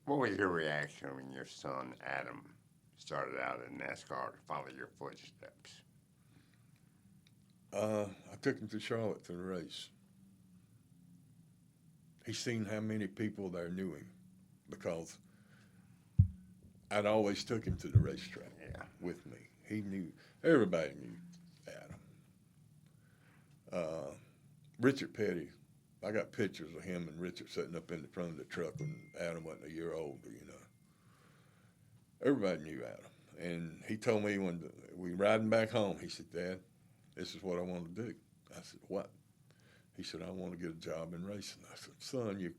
What was your reaction when your son Adam started out in NASCAR to follow your footsteps? I took him to Charlotte to the race. He seen how many people there knew him because I'd always took him to the racetrack Yeah. with me. He knew, everybody knew Adam. Uh, Richard Petty, I got pictures of him and Richard sitting up in the front of the truck when Adam wasn't a year older, you know. Everybody knew Adam. And he told me when we riding back home, he said, Dad, this is what I want to do. I said, what? He said, I want to get a job in racing. I said, son, you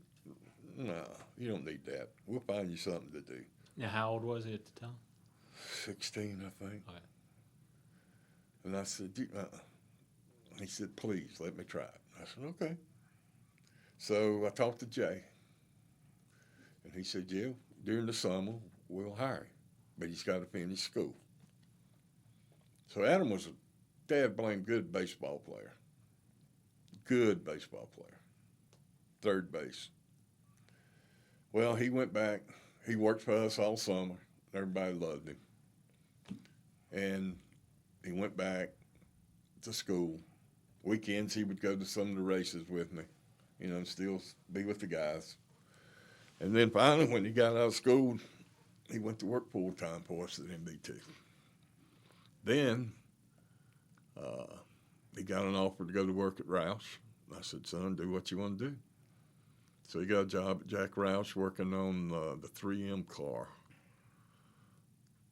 don't need that. We'll find you something to do. Now, how old was he at the time? 16, I think. Okay. And I said, he said, please, let me try it. I said, okay. So I talked to Jay, and he said, yeah, during the summer, we'll hire him, but he's got to finish school. So Adam was a dad-blame good baseball player. Good baseball player. Third base. Well, he went back. He worked for us all summer. Everybody loved him. And he went back to school. Weekends, he would go to some of the races with me, you know, and still be with the guys. And then finally, when he got out of school, he went to work full-time for us at MBT. Then he got an offer to go to work at Roush. I said, son, do what you want to do. So he got a job at Jack Roush working on the 3M car.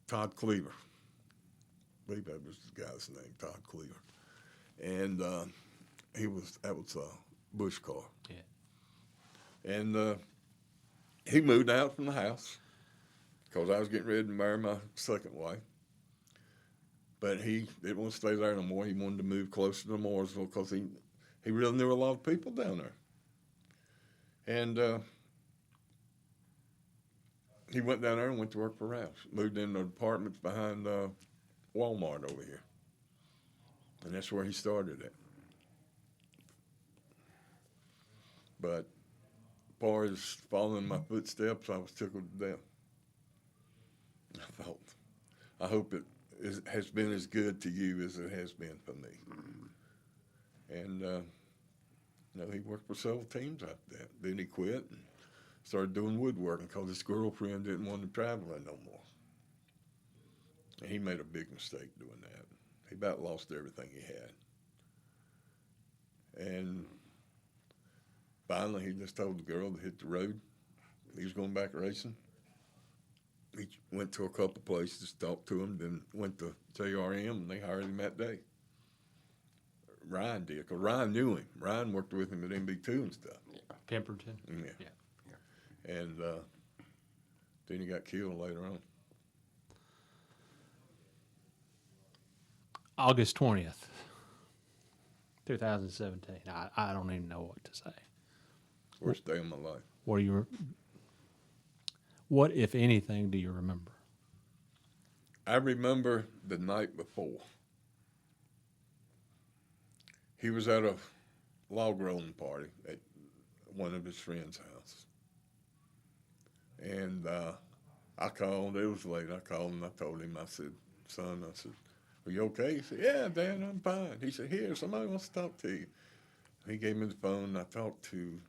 Todd Cleaver. I believe that was the guy's name, Todd Cleaver. And that was a Bush car. Yeah. And he moved out from the house because I was getting ready to marry my second wife. But he didn't want to stay there no more. He wanted to move closer to Mooresville because he really knew a lot of people down there. And he went down there and went to work for Ralph's. Moved in the apartments behind Walmart over here. And that's where he started at. But as far as following my footsteps, I was tickled to death. I hope it has been as good to you as it has been for me. And, he worked for several teams after that. Then he quit and started doing woodworking because his girlfriend didn't want him traveling no more. And he made a big mistake doing that. He about lost everything he had. And finally, he just told the girl to hit the road. He was going back racing. He went to a couple places, talked to him, then went to JRM, and they hired him that day. Ryan did, because Ryan knew him. Ryan worked with him at MB2 and stuff. Yeah. Pemberton? Yeah. And then he got killed later on. August 20th, 2017. I don't even know what to say. Worst day of my life. What, if anything, do you remember? I remember the night before. He was at a log rolling party at one of his friends' house. And I called. It was late. I called and I told him, I said, son, are you okay? He said, yeah, Dad, I'm fine. He said, here, somebody wants to talk to you. He gave me the phone and I talked to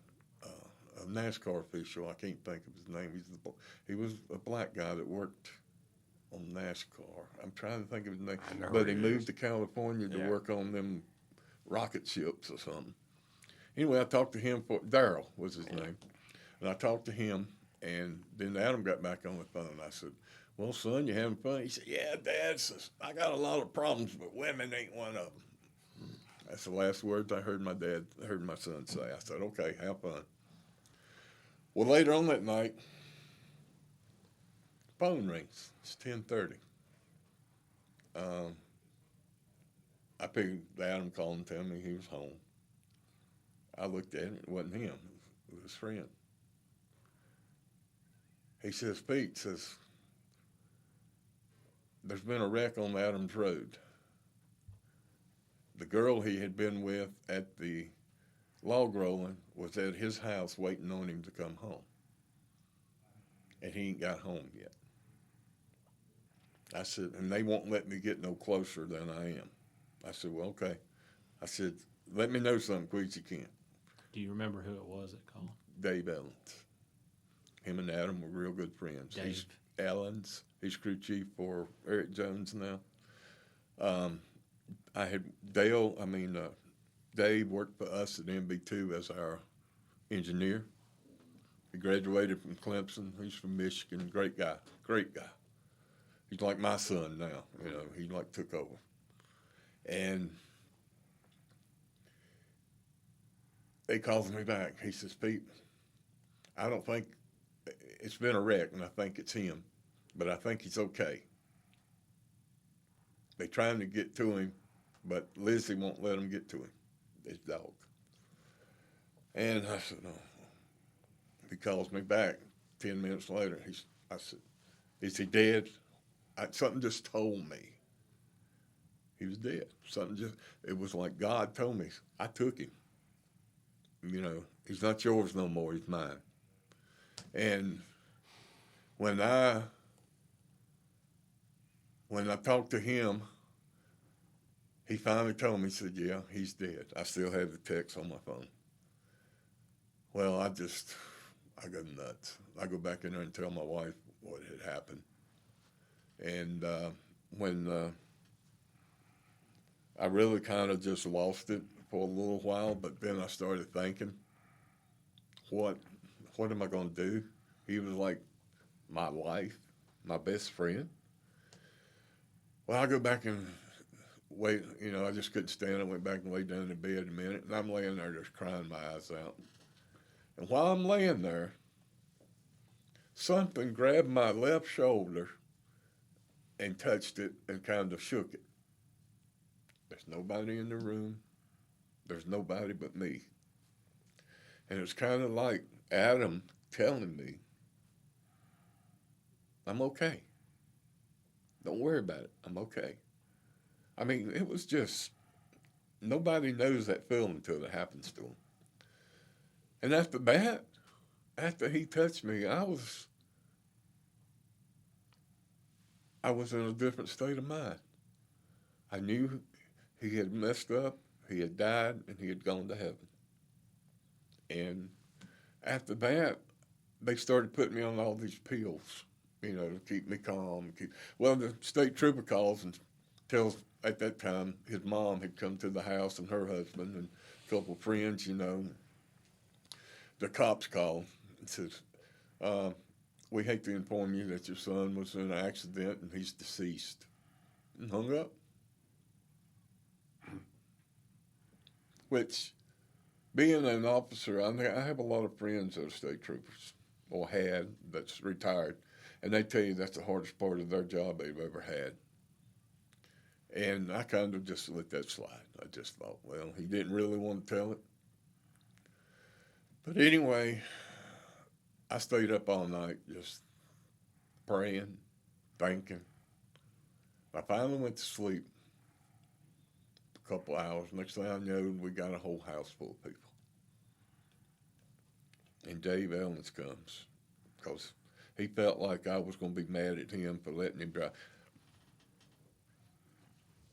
a NASCAR official. I can't think of his name. He was a black guy that worked on NASCAR. I'm trying to think of his name. But he moved to California to work on them rocket ships or something. Anyway, I talked to him Darrell was his name. And I talked to him, and then Adam got back on the phone. I said, well, son, you having fun? He said, yeah, Dad, I got a lot of problems, but women ain't one of them. That's the last words I heard my son say. I said, okay, have fun. Well, later on that night, phone rings. It's 10:30. I figured Adam called and tell me he was home. I looked at him. It wasn't him. It was his friend. He says, Pete, there's been a wreck on Adams Road. The girl he had been with at the log rolling was at his house waiting on him to come home. and he ain't got home yet. I said, and they won't let me get no closer than I am. I said, well, okay. I said, let me know something quick as you can. Do you remember who it was that called? Dave Ellens. Him and Adam were real good friends. Dave. He's Ellens. He's crew chief for Eric Jones now. I had Dave worked for us at MB2 as our engineer. He graduated from Clemson. He's from Michigan. Great guy. He's like my son now. You know, he like took over. And they called me back. He says, Pete, I don't think it's been a wreck, and I think it's him, but I think he's okay. They're trying to get to him, but Lizzie won't let them get to him, his dog. And I said, no. He calls me back 10 minutes later. I said, is he dead? Something just told me he was dead. It was like God told me. I took him. You know, he's not yours no more, he's mine. And when I talked to him, he finally told me, he said, yeah, he's dead. I still have the text on my phone. Well, I go nuts. I go back in there and tell my wife what had happened. And when I really kind of just lost it for a little while, but then I started thinking, what am I going to do? He was like my life, my best friend. Well, I go back and wait. You know, I just couldn't stand it. I went back and laid down in the bed a minute, and I'm laying there just crying my eyes out. And while I'm laying there, something grabbed my left shoulder and touched it and kind of shook it. There's nobody in the room. There's nobody but me. And it's kind of like Adam telling me, I'm okay. Don't worry about it. I'm okay. I mean, it was just, nobody knows that feeling until it happens to them. And after that, after he touched me, I was in a different state of mind. I knew he had messed up, he had died, and he had gone to heaven. And after that, they started putting me on all these pills, you know, to keep me calm. Well, the state trooper calls and tells, at that time, his mom had come to the house and her husband and a couple of friends, you know. The cops called and says, we hate to inform you that your son was in an accident and he's deceased. And hung up. Which, being an officer, I have a lot of friends that are state troopers, or had, that's retired, and they tell you that's the hardest part of their job they've ever had. And I kind of just let that slide. I just thought, well, he didn't really want to tell it. But anyway, I stayed up all night just praying, thinking. I finally went to sleep a couple hours. Next thing I know, we got a whole house full of people. And Dave Ellens comes because he felt like I was going to be mad at him for letting him drive.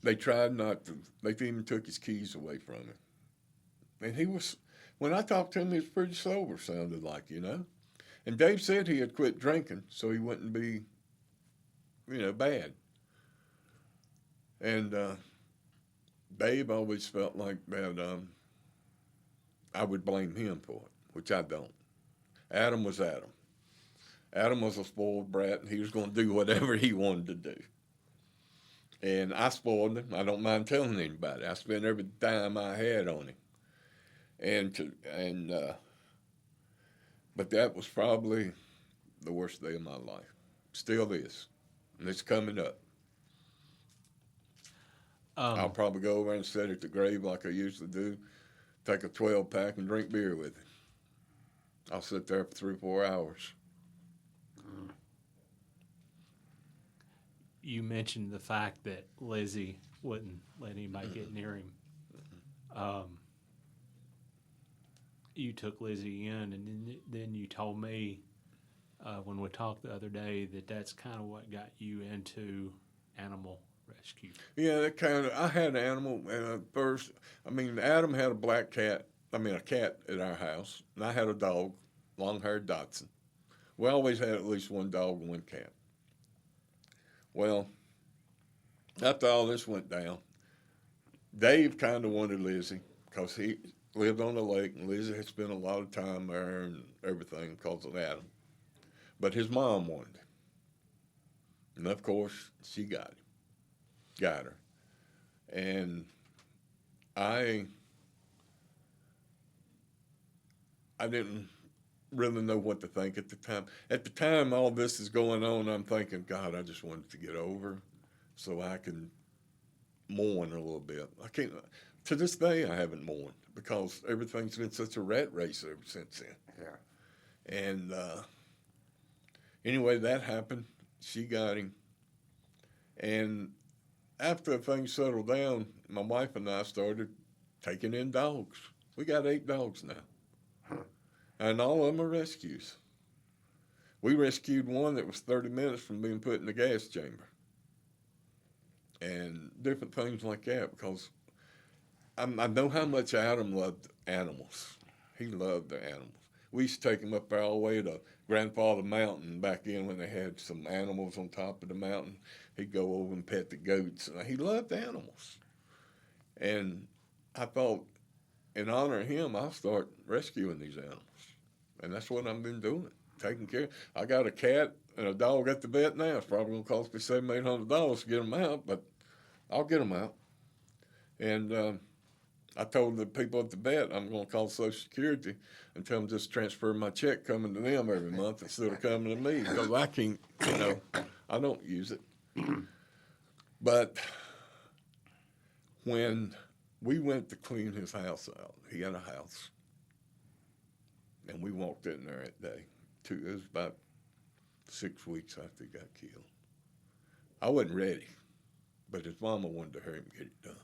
They tried not to. They even took his keys away from him. And he was, when I talked to him, he was pretty sober, sounded like, you know. And Dave said he had quit drinking so he wouldn't be, you know, bad. And Dave always felt like that I would blame him for it, which I don't. Adam was Adam. Adam was a spoiled brat, and he was going to do whatever he wanted to do. And I spoiled him. I don't mind telling anybody. I spent every dime I had on him. But that was probably the worst day of my life. Still is. And it's coming up. I'll probably go over and sit at the grave like I usually do, take a 12-pack and drink beer with him. I'll sit there for 3 or 4 hours. You mentioned the fact that Lizzie wouldn't let anybody get near him. You took Lizzie in, and then you told me when we talked the other day that that's kind of what got you into animal rescue. Yeah, that kind of. I had an animal first. I mean, Adam had a black cat. I mean, a cat at our house, and I had a dog, long-haired Dotson. We always had at least one dog and one cat. Well, after all this went down, Dave kind of wanted Lizzie because he lived on the lake, and Lizzie had spent a lot of time there and everything because of Adam. But his mom wanted him. And of course, she got her. And I didn't really know what to think at the time. At the time all this is going on, I'm thinking, God, I just wanted to get over so I can mourn a little bit. I can't, to this day, I haven't mourned because everything's been such a rat race ever since then. Yeah. And anyway, that happened. She got him. And after things settled down, my wife and I started taking in dogs. We got 8 dogs now. Huh. And all of them are rescues. We rescued one that was 30 minutes from being put in the gas chamber. And different things like that because I know how much Adam loved animals. He loved the animals. We used to take him up there all the way to Grandfather Mountain back in when they had some animals on top of the mountain. He'd go over and pet the goats. He loved animals. And I thought, in honor of him, I'll start rescuing these animals. And that's what I've been doing, taking care. I got a cat and a dog at the vet now. It's probably going to cost me $700, $800 to get them out, but I'll get them out. And I told the people at the vet I'm going to call Social Security and tell them just transfer my check coming to them every month instead of coming to me because I can't, I don't use it. But when we went to clean his house out, he had a house, and we walked in there that day. It was about 6 weeks after he got killed. I wasn't ready, but his mama wanted to hurry him get it done.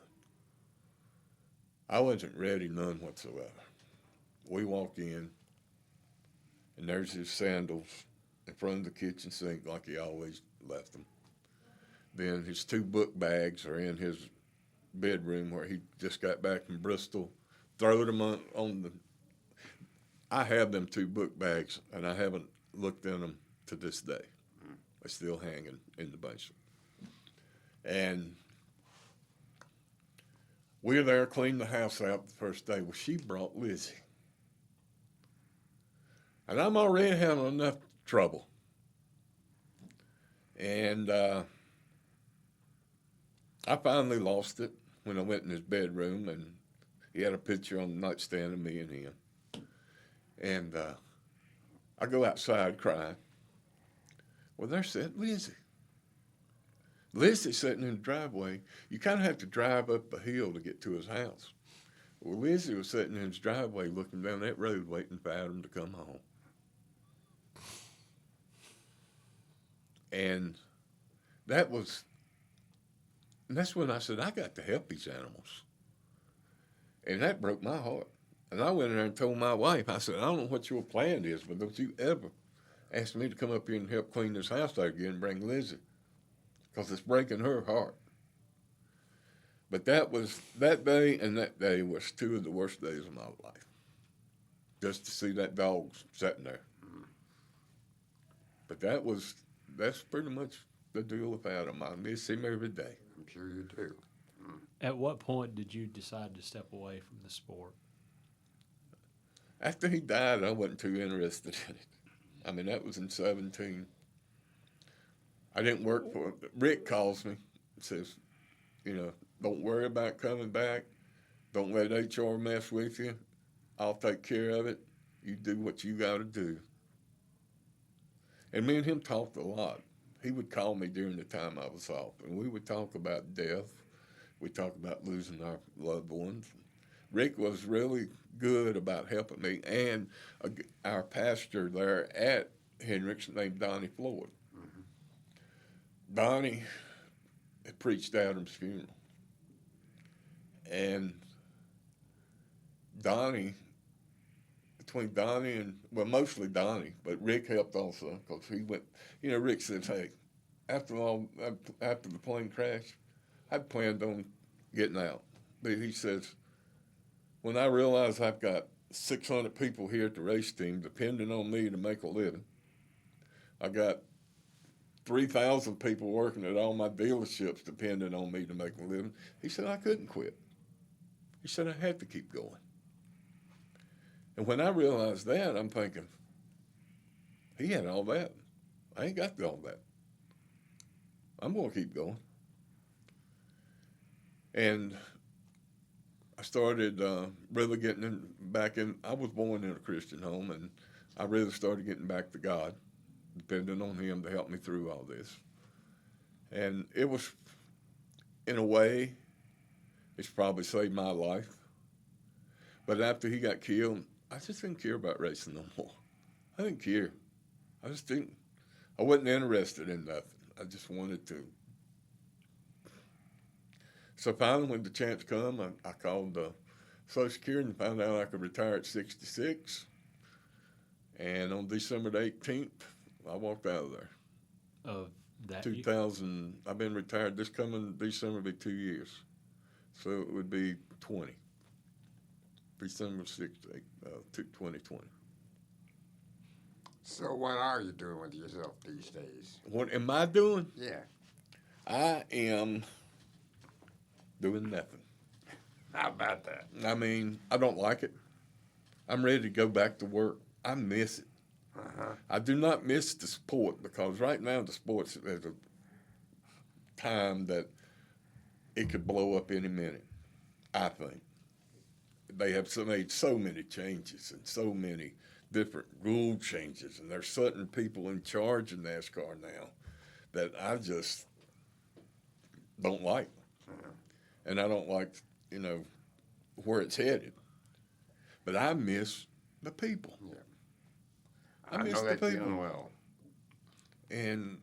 I wasn't ready, none whatsoever. We walk in, and there's his sandals in front of the kitchen sink like he always left them. Then his 2 book bags are in his bedroom where he just got back from Bristol. Throw them on the... I have them 2 book bags, and I haven't looked in them to this day. They're still hanging in the basement. And we were there cleaning the house out the first day. Well, she brought Lizzie. And I'm already having enough trouble. And I finally lost it when I went in his bedroom, and he had a picture on the nightstand of me and him. And I go outside crying. Well, there sat Lizzie. Lizzie's sitting in the driveway. You kind of have to drive up a hill to get to his house. Well, Lizzie was sitting in his driveway looking down that road waiting for Adam to come home. And that's when I said, I got to help these animals. And that broke my heart. And I went in there and told my wife, I said, I don't know what your plan is, but don't you ever ask me to come up here and help clean this house out again and bring Lizzie. Because it's breaking her heart. But that day and that day was 2 of the worst days of my life. Just to see that dog sitting there. But that's pretty much the deal with Adam. I miss him every day. I'm sure you do. At what point did you decide to step away from the sport? After he died, I wasn't too interested in it. I mean, that was in 17. I didn't work for it. Rick calls me and says, don't worry about coming back. Don't let HR mess with you. I'll take care of it. You do what you got to do. And me and him talked a lot. He would call me during the time I was off, and we would talk about death. We'd talk about losing our loved ones. Rick was really good about helping me, and our pastor there at Hendricks named Donnie Floyd. Mm-hmm. Donnie had preached Adam's funeral, and Donnie between Donnie and, well, mostly Donnie, but Rick helped also because he went, Rick said, hey, after the plane crash, I'd planned on getting out. But he says, when I realize I've got 600 people here at the race team depending on me to make a living, I got 3,000 people working at all my dealerships depending on me to make a living. He said, I couldn't quit. He said, I had to keep going. And when I realized that, I'm thinking, he had all that. I ain't got all that. I'm going to keep going. And I started really getting back in. I was born in a Christian home, and I really started getting back to God, depending on Him to help me through all this. And it was, in a way, it's probably saved my life. But after he got killed, I just didn't care about racing no more. I didn't care. I just didn't. I wasn't interested in nothing. I just wanted to. So finally, when the chance come, I called Social Security and found out I could retire at 66. And on December the 18th, I walked out of there. Of that 2000, I've been retired. This coming December will be 2 years. So it would be 20. December 6th, 2020. So what are you doing with yourself these days? What am I doing? Yeah. I am doing nothing. How about that? I mean, I don't like it. I'm ready to go back to work. I miss it. Uh-huh. I do not miss the sport because right now the sport's at a time that it could blow up any minute, I think. They have made so many changes and so many different rule changes, and there's certain people in charge of NASCAR now that I just don't like. Uh-huh. And I don't like, where it's headed. But I miss the people. Yeah. I I miss know the that people. feeling well. And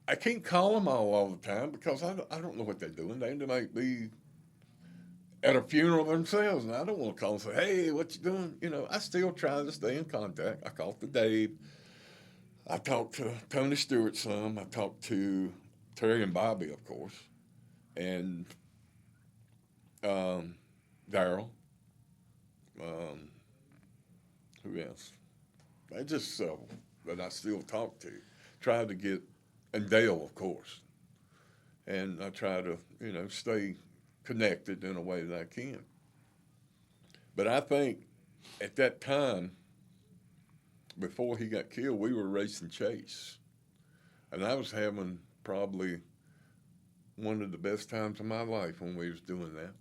I can't call them all the time because I don't know what they're doing. They might be at a funeral themselves, and I don't want to call and say, hey, what you doing? I still try to stay in contact. I talked to Dave. I talked to Tony Stewart some. I talked to Terry and Bobby, of course, and Darrell. Who else? I just several that I still talk to. Try to get, and Dale, of course. And I try to, stay connected in a way that I can. But I think at that time, before he got killed, we were racing Chase. And I was having probably one of the best times of my life when we was doing that.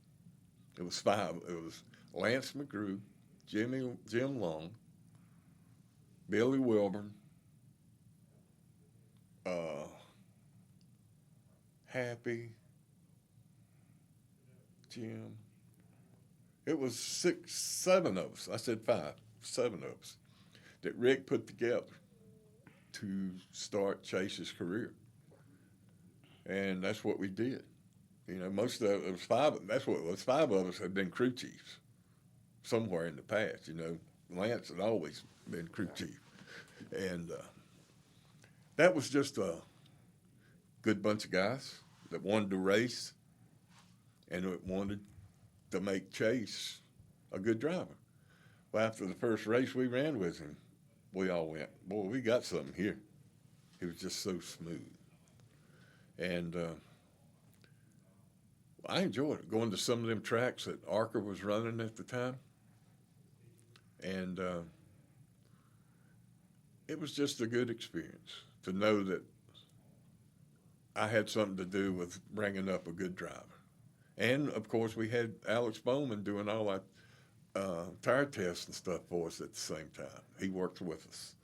It was five. It was Lance McGrew, Jim Long, Billy Wilburn, Happy, Jim. It was 7 of us. I said 5, 7 of us that Rick put together to start Chase's career. And that's what we did. Most of it was 5. That's what it was. 5 of us had been crew chiefs somewhere in the past. Lance had always been crew chief. And that was just a good bunch of guys that wanted to race and that wanted to make Chase a good driver. Well, after the first race we ran with him, we all went, boy, we got something here. He was just so smooth. And I enjoyed it, going to some of them tracks that Archer was running at the time. And it was just a good experience to know that I had something to do with bringing up a good driver. And, of course, we had Alex Bowman doing all our tire tests and stuff for us at the same time. He worked with us.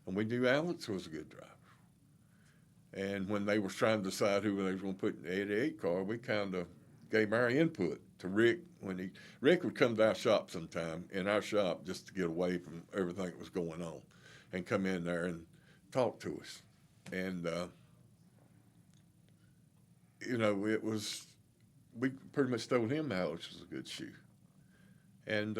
And we knew Alex was a good driver. And when they were trying to decide who they was going to put in the 88 car, we kind of gave our input to Rick. Rick would come to our shop sometime, in our shop, just to get away from everything that was going on, and come in there and talk to us. And, we pretty much told him Alex was a good shoe. And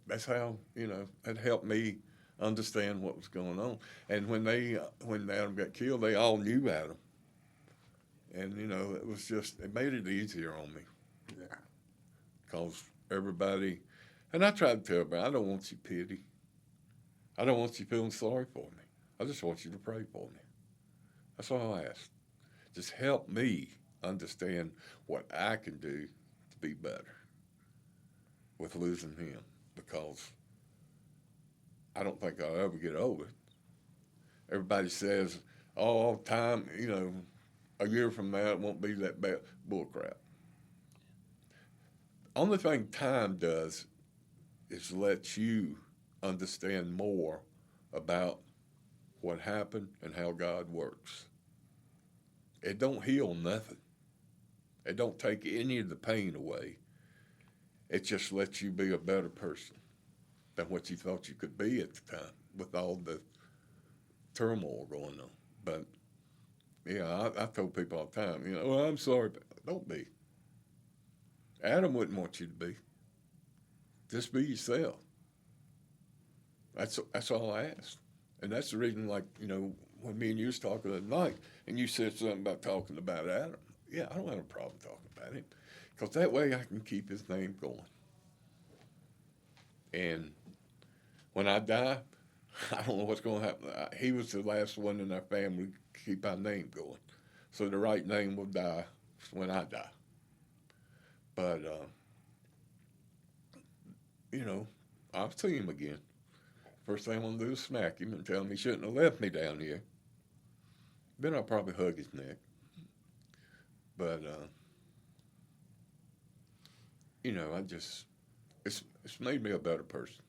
that's how, you know, it helped me understand what was going on. And when Adam got killed, they all knew Adam. And, you know, it was just, it made it easier on me. Yeah. Because everybody, and I tried to tell everybody, I don't want you pity. I don't want you feeling sorry for me. I just want you to pray for me. That's all I ask. Just help me understand what I can do to be better with losing him, because I don't think I'll ever get over it. Everybody says, oh, time, you know, a year from now it won't be that bad. Bull crap. Only thing time does is let you understand more about what happened and how God works. It don't heal nothing. It don't take any of the pain away. It just lets you be a better person than what you thought you could be at the time with all the turmoil going on. But, yeah, I told people all the time, you know, well, I'm sorry, but don't be. Adam wouldn't want you to be. Just be yourself. That's all I asked. And that's the reason, like, you know, when me and you was talking that night, and you said something about talking about Adam. Yeah, I don't have a problem talking about him, because that way I can keep his name going. And when I die, I don't know what's going to happen. He was the last one in our family to keep our name going. So the right name will die when I die. But, you know, I'll see him again. First thing I'm going to do is smack him and tell him he shouldn't have left me down here. Then I'll probably hug his neck. But, you know, it's made me a better person.